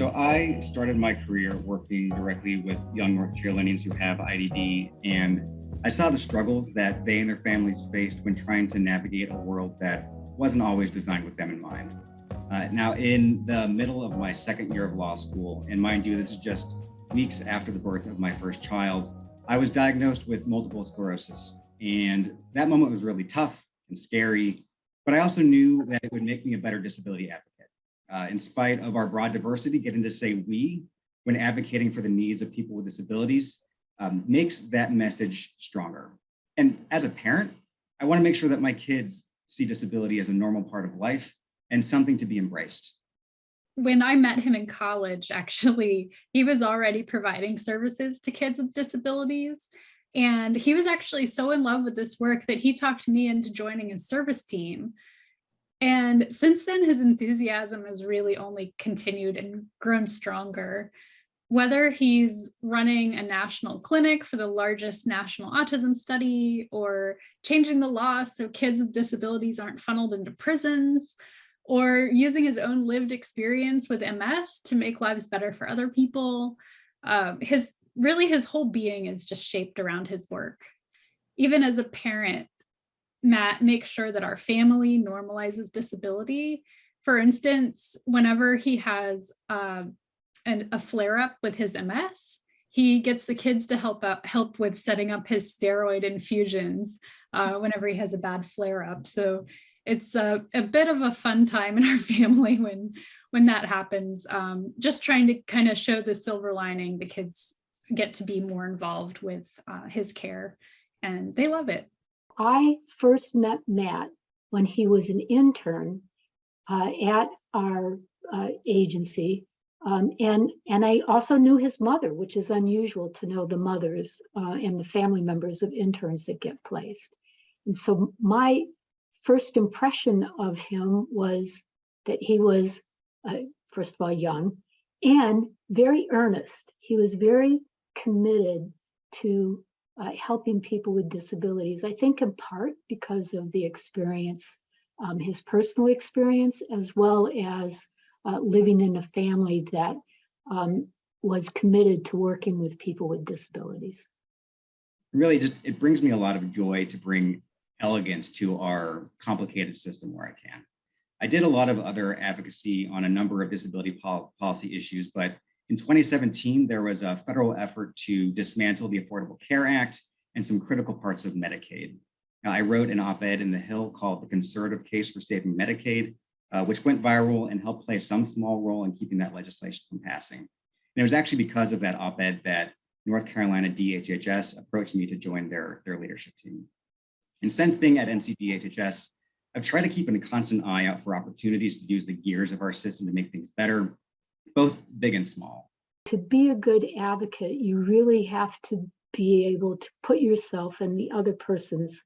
So I started my career working directly with young North Carolinians who have IDD, and I saw the struggles that they and their families faced when trying to navigate a world that wasn't always designed with them in mind. Now, in the middle of my second year of law school, and mind you, this is just weeks after the birth of my first child, I was diagnosed with multiple sclerosis. And that moment was really tough and scary, but I also knew that it would make me a better disability advocate. In spite of our broad diversity, getting to say we when advocating for the needs of people with disabilities makes that message stronger. And as a parent, I want to make sure that my kids see disability as a normal part of life and something to be embraced. When I met him in college, actually, he was already providing services to kids with disabilities. And he was actually so in love with this work that he talked me into joining his service team. And since then, his enthusiasm has really only continued and grown stronger. Whether he's running a national clinic for the largest national autism study, or changing the law so kids with disabilities aren't funneled into prisons, or using his own lived experience with MS to make lives better for other people, his whole being is just shaped around his work. Even as a parent, Matt makes sure that our family normalizes disability. For instance, whenever he has a flare-up with his MS, he gets the kids to help with setting up his steroid infusions whenever he has a bad flare-up. So it's a bit of a fun time in our family when that happens. Just trying to kind of show the silver lining. The kids get to be more involved with his care, and they love it. I first met Matt when he was an intern at our agency. And I also knew his mother, which is unusual to know the mothers and the family members of interns that get placed. And so my first impression of him was that he was, first of all, young and very earnest. He was very committed to helping people with disabilities, I think in part because of the experience, his personal experience, as well as living in a family that was committed to working with people with disabilities. Really, it brings me a lot of joy to bring elegance to our complicated system where I can. I did a lot of other advocacy on a number of disability policy issues, but in 2017, there was a federal effort to dismantle the Affordable Care Act and some critical parts of Medicaid. Now, I wrote an op-ed in The Hill called The Conservative Case for Saving Medicaid, which went viral and helped play some small role in keeping that legislation from passing. And it was actually because of that op-ed that North Carolina DHHS approached me to join their leadership team. And since being at NC DHHS, I've tried to keep a constant eye out for opportunities to use the gears of our system to make things better, both big and small. To be a good advocate, you really have to be able to put yourself in the other person's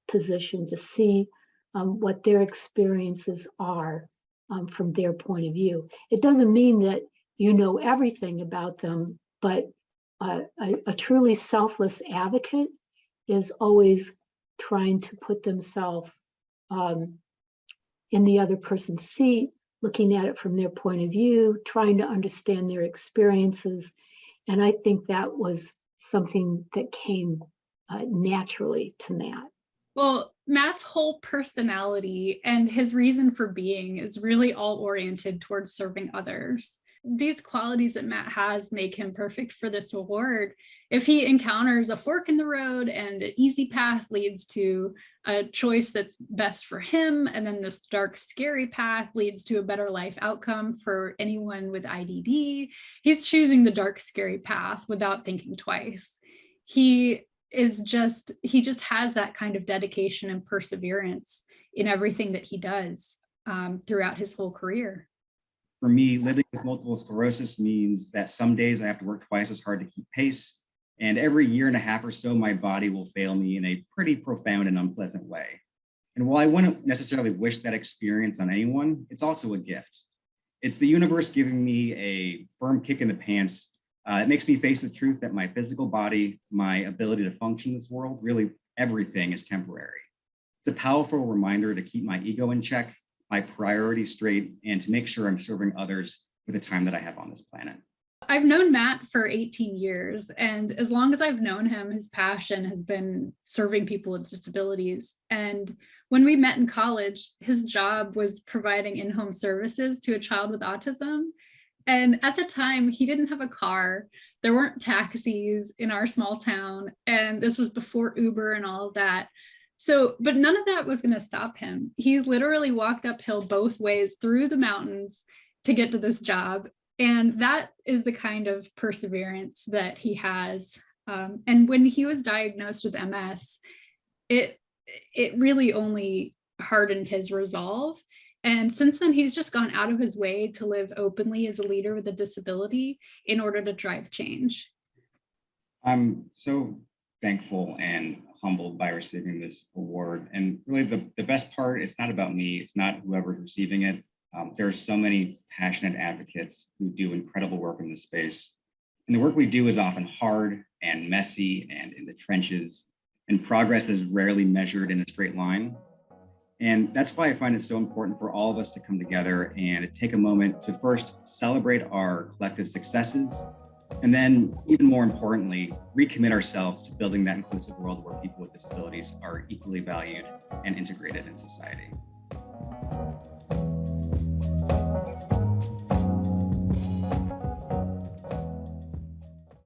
position to see what their experiences are from their point of view. It doesn't mean that you know everything about them, but a truly selfless advocate is always trying to put themselves in the other person's seat, looking at it from their point of view, trying to understand their experiences. And I think that was something that came naturally to Matt. Well, Matt's whole personality and his reason for being is really all oriented towards serving others. These qualities that Matt has make him perfect for this award. If he encounters a fork in the road and an easy path leads to a choice that's best for him, and then this dark, scary path leads to a better life outcome for anyone with IDD, he's choosing the dark, scary path without thinking twice. He just has that kind of dedication and perseverance in everything that he does throughout his whole career. For me, living with multiple sclerosis means that some days I have to work twice as hard to keep pace. And every year and a half or so, my body will fail me in a pretty profound and unpleasant way. And while I wouldn't necessarily wish that experience on anyone, it's also a gift. It's the universe giving me a firm kick in the pants. It makes me face the truth that my physical body, my ability to function in this world, really everything is temporary. It's a powerful reminder to keep my ego in check, my priorities straight, and to make sure I'm serving others with the time that I have on this planet. I've known Matt for 18 years, and as long as I've known him, his passion has been serving people with disabilities. And when we met in college, his job was providing in-home services to a child with autism. And at the time, he didn't have a car. There weren't taxis in our small town, and this was before Uber and all of that. So, but none of that was going to stop him. He literally walked uphill both ways through the mountains to get to this job. And that is the kind of perseverance that he has. And when he was diagnosed with MS, it really only hardened his resolve. And since then, he's just gone out of his way to live openly as a leader with a disability in order to drive change. I'm so thankful and humbled by receiving this award. And really the best part, it's not about me, it's not whoever's receiving it. There are so many passionate advocates who do incredible work in this space. And the work we do is often hard and messy and in the trenches, and progress is rarely measured in a straight line. And that's why I find it so important for all of us to come together and take a moment to first celebrate our collective successes, and then even more importantly, recommit ourselves to building that inclusive world where people with disabilities are equally valued and integrated in society.